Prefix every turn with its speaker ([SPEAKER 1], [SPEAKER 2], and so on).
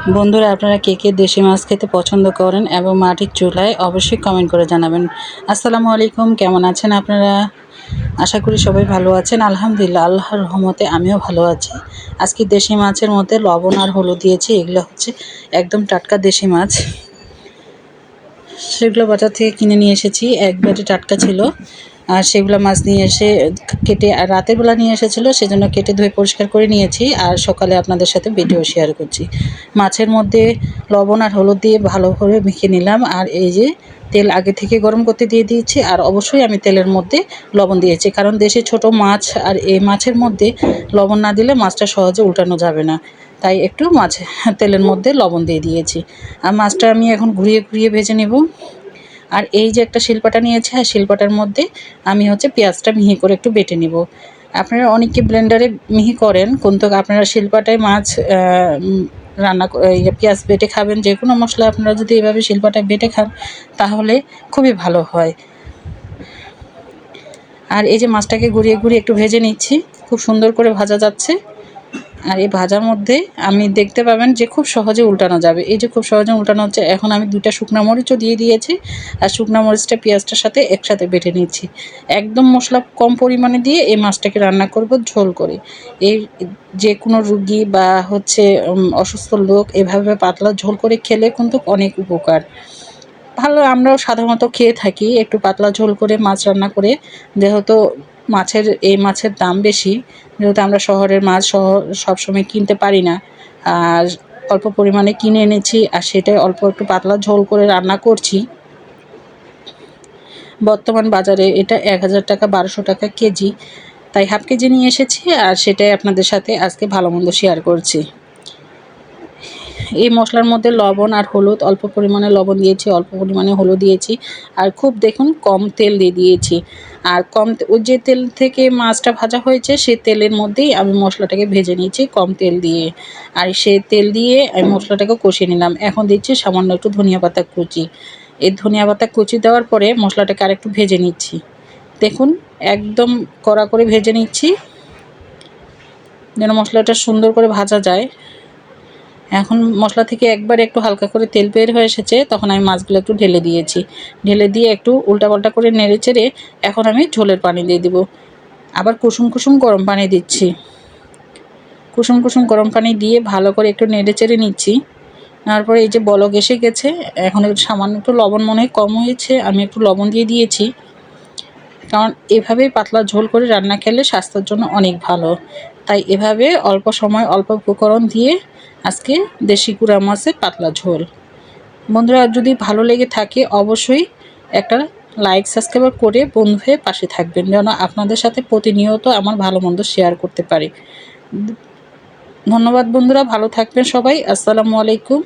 [SPEAKER 1] বন্ধুরা, আপনারা কে কে দেশি মাছ খেতে পছন্দ করেন এবং মাটির চুলায় অবশ্যই কমেন্ট করে জানাবেন। আসসালামু আলাইকুম, কেমন আছেন আপনারা? আশা করি সবাই ভালো আছেন। আলহামদুলিল্লাহ, আল্লাহর রহমতে আমিও ভালো আছি। আজকে দেশি মাছের মধ্যে লবণ আর হলুদ দিয়েছি। এগুলো হচ্ছে একদম টাটকা দেশি মাছ। সেগুলো বাজার থেকে কিনে নিয়ে এসেছি, একবারে টাটকা ছিল। আর সেগুলো মাছ নিয়ে এসে কেটে, আর রাতের বেলা নিয়ে এসেছিলো, সেজন্য কেটে ধুয়ে পরিষ্কার করে নিয়েছি। আর সকালে আপনাদের সাথে ভিডিও শেয়ার করছি। মাছের মধ্যে লবণ আর হলুদ দিয়ে ভালো করে মেখে নিলাম। আর এই যে তেল আগে থেকে গরম করতে দিয়ে দিয়েছি। আর অবশ্যই আমি তেলের মধ্যে লবণ দিয়েছি, কারণ দেশি ছোট মাছ আর এই মাছের মধ্যে লবণ না দিলে মাছটা সহজে উল্টানো যাবে না। তাই একটু তেলের মধ্যে লবণ দিয়ে দিয়েছি। আর মাছটা আমি এখন ঘুরিয়ে ঘুরিয়ে ভেজে নেব। আর এই যে একটা শিলপাটা নিয়েছি, আর শিলপাটার মধ্যে আমি পেঁয়াজটা মিহি করে একটু বেটে নিব। আপনারা অনেকে ব্লেন্ডারে মিহি করেন, কিন্তু আপনারা শিলপাটায় মাছ পেঁয়াজ বেটে খাবেন। যে কোনো মশলা আপনারা যদি এভাবে শিলপাটায় বেটে খান তাহলে খুবই ভালো হয়। আর এই যে মাছটাকে ঘুরিয়ে ঘুরিয়ে একটু ভেজে নিচ্ছি, খুব সুন্দর করে ভাজা যাচ্ছে। আর এই ভাজার মধ্যে আমি দেখতে পাবেন যে খুব সহজে উল্টানো যাবে। এই যে খুব সহজে উল্টানো হচ্ছে। এখন আমি 2টা শুকনা মরিচও দিয়ে দিয়েছি। আর শুকনা মরিচটা পেঁয়াজটার সাথে একসাথে বেটে নিচ্ছি। একদম মশলা কম পরিমাণে দিয়ে এই মাছটাকে রান্না করব ঝোল করে। এই যে কোনো রুগী বা অসুস্থ লোক এভাবে পাতলা ঝোল করে খেলে কিন্তু অনেক উপকার। ভালো, আমরাও সাধারণত খেয়ে থাকি একটু পাতলা ঝোল করে মাছ রান্না করে। যেহেতু মাছের দাম বেশি, যেহেতু আমরা শহরের মাছ সবসময় কিনতে পারি না। আর অল্প পরিমাণে কিনে এনেছি, আর সেটাই অল্প একটু পাতলা ঝোল করে রান্না করছি। বর্তমান বাজারে এটা 1000 টাকা 1200 টাকা কেজি, তাই হাফ কেজি নিয়ে এসেছি। আর সেটাই আপনাদের সাথে আজকে ভালো মন্দ শেয়ার করছি। এই মশলার মধ্যে লবণ আর হলুদ, অল্প পরিমাণে লবণ দিয়েছি, অল্প পরিমাণে হলুদ দিয়েছি। আর খুব দেখুন কম তেল দিয়ে দিয়েছি। আর ওই যে তেল থেকে মাছটা ভাজা হয়েছে সেই তেলের মধ্যেই আমি মশলাটাকে ভেজে নিয়েছি কম তেল দিয়ে। আর সেই তেল দিয়ে আমি মশলাটাকে কষিয়ে নিলাম। এখন দিচ্ছি সামান্য একটু ধনিয়া পাতা কুচি। এই ধনিয়া পাতা কুচি দেওয়ার পরে মশলাটাকে আরেকটু ভেজে নিচ্ছি। দেখুন একদম কড়া করে ভেজে নিচ্ছি, যেন মশলাটা সুন্দর করে ভাজা যায়। এখন মশলা থেকে একবার একটু হালকা করে তেল বের হয়ে এসেছে, তখন আমি মাছগুলো একটু ঢেলে দিয়েছি। ঢেলে দিয়ে একটু উল্টাপাল্টা করে নেড়ে চেড়ে এখন আমি ঝোলের পানি দিয়ে দিব। আবার কুসুম কুসুম গরম পানি দিচ্ছি। কুসুম কুসুম গরম পানি দিয়ে ভালো করে একটু নেড়ে চেড়ে নিচ্ছি। তারপরে এই যে বলক এসে গেছে, এখন একটু সামান্য একটু লবণ মনে হয় কম হয়েছে, আমি একটু লবণ দিয়ে দিয়েছি। কারণ এভাবেই পাতলা ঝোল করে রান্না খেলে স্বাস্থ্যের জন্য অনেক ভালো। তাই এভাবে অল্প সময় অল্প উপকরণ দিয়ে আজকে দেশি গুঁড়া মাছের পাতলা ঝোল। বন্ধুরা, যদি ভালো লেগে থাকে অবশ্যই একটা লাইক সাবস্ক্রাইব করে বন্ধু হয়ে পাশে থাকবেন, যেন আপনাদের সাথে প্রতিনিয়ত আমার ভালো মন্দ শেয়ার করতে পারি। ধন্যবাদ বন্ধুরা, ভালো থাকবেন সবাই। আসসালামু আলাইকুম।